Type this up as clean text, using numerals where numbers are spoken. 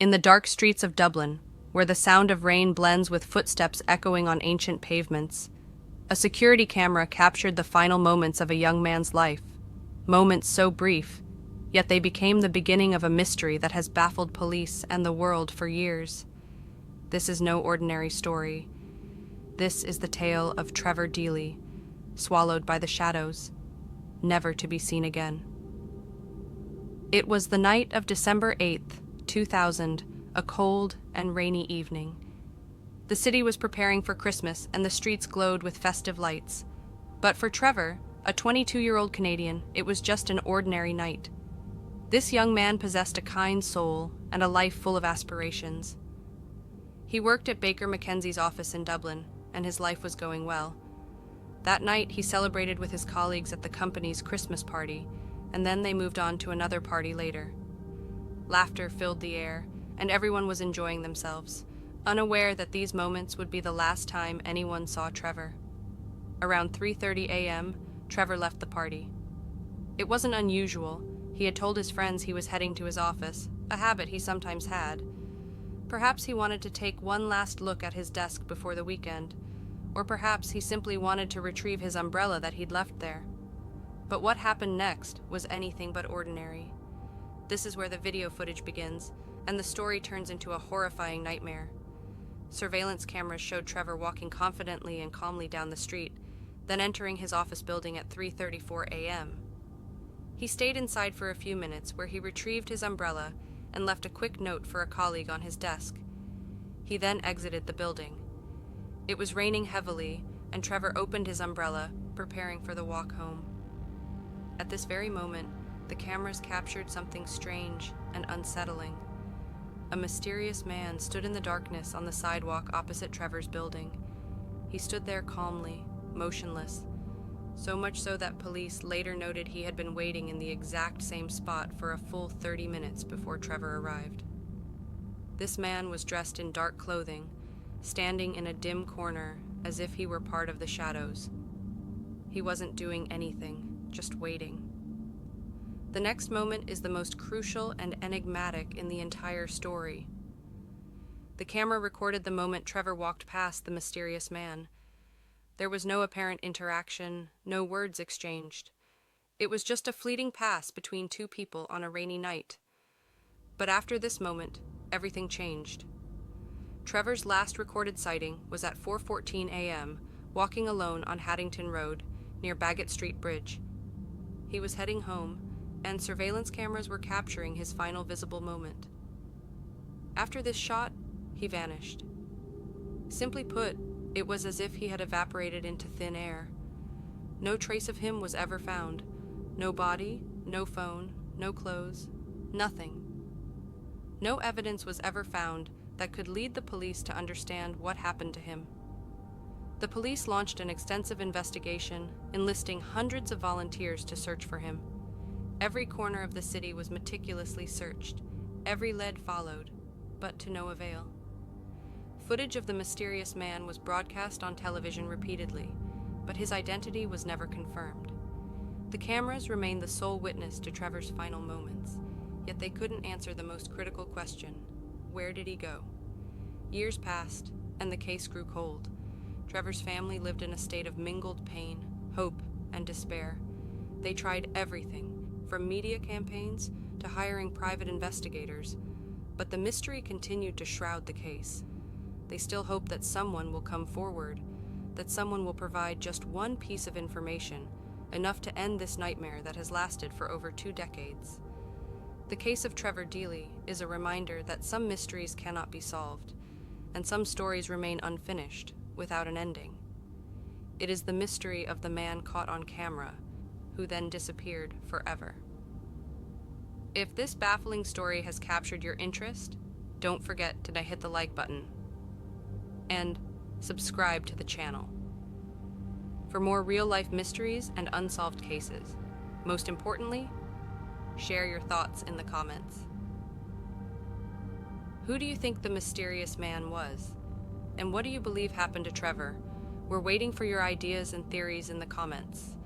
In the dark streets of Dublin, where the sound of rain blends with footsteps echoing on ancient pavements, a security camera captured the final moments of a young man's life. Moments so brief, yet they became the beginning of a mystery that has baffled police and the world for years. This is no ordinary story. This is the tale of Trevor Deely, swallowed by the shadows, never to be seen again. It was the night of December 8th, 2000, a cold and rainy evening. The city was preparing for Christmas and the streets glowed with festive lights. But for Trevor, a 22-year-old Canadian, it was just an ordinary night. This young man possessed a kind soul and a life full of aspirations. He worked at Baker McKenzie's office in Dublin, and his life was going well. That night, he celebrated with his colleagues at the company's Christmas party, and then they moved on to another party later. Laughter filled the air, and everyone was enjoying themselves, unaware that these moments would be the last time anyone saw Trevor. Around 3:30 a.m., Trevor left the party. It wasn't unusual. He had told his friends he was heading to his office, a habit he sometimes had. Perhaps he wanted to take one last look at his desk before the weekend, or perhaps he simply wanted to retrieve his umbrella that he'd left there. But what happened next was anything but ordinary. This is where the video footage begins, and the story turns into a horrifying nightmare. Surveillance cameras showed Trevor walking confidently and calmly down the street, then entering his office building at 3:34 a.m. He stayed inside for a few minutes, where he retrieved his umbrella and left a quick note for a colleague on his desk. He then exited the building. It was raining heavily, and Trevor opened his umbrella, preparing for the walk home. At this very moment, the cameras captured something strange and unsettling. A mysterious man stood in the darkness on the sidewalk opposite Trevor's building. He stood there calmly, motionless, so much so that police later noted he had been waiting in the exact same spot for a full 30 minutes before Trevor arrived. This man was dressed in dark clothing, standing in a dim corner as if he were part of the shadows. He wasn't doing anything, just waiting. The next moment is the most crucial and enigmatic in the entire story. The camera recorded the moment Trevor walked past the mysterious man. There was no apparent interaction, no words exchanged. It was just a fleeting pass between two people on a rainy night. But after this moment, everything changed. Trevor's last recorded sighting was at 4:14 a.m., walking alone on Haddington Road, near Baggot Street Bridge. He was heading home, and surveillance cameras were capturing his final visible moment. After this shot, he vanished. Simply put, it was as if he had evaporated into thin air. No trace of him was ever found. No body, no phone, no clothes, nothing. No evidence was ever found that could lead the police to understand what happened to him. The police launched an extensive investigation, enlisting hundreds of volunteers to search for him. Every corner of the city was meticulously searched, every lead followed, but to no avail. Footage of the mysterious man was broadcast on television repeatedly, but his identity was never confirmed. The cameras remained the sole witness to Trevor's final moments, yet they couldn't answer the most critical question: where did he go? Years passed, and the case grew cold. Trevor's family lived in a state of mingled pain, hope, and despair. They tried everything, from media campaigns to hiring private investigators, but the mystery continued to shroud the case. They still hope that someone will come forward, that someone will provide just one piece of information, enough to end this nightmare that has lasted for over 2 decades. The case of Trevor Deely is a reminder that some mysteries cannot be solved, and some stories remain unfinished, without an ending. It is the mystery of the man caught on camera, who then disappeared forever. If this baffling story has captured your interest, don't forget to hit the like button and subscribe to the channel for more real-life mysteries and unsolved cases. Most importantly, share your thoughts in the comments. Who do you think the mysterious man was? And what do you believe happened to Trevor? We're waiting for your ideas and theories in the comments.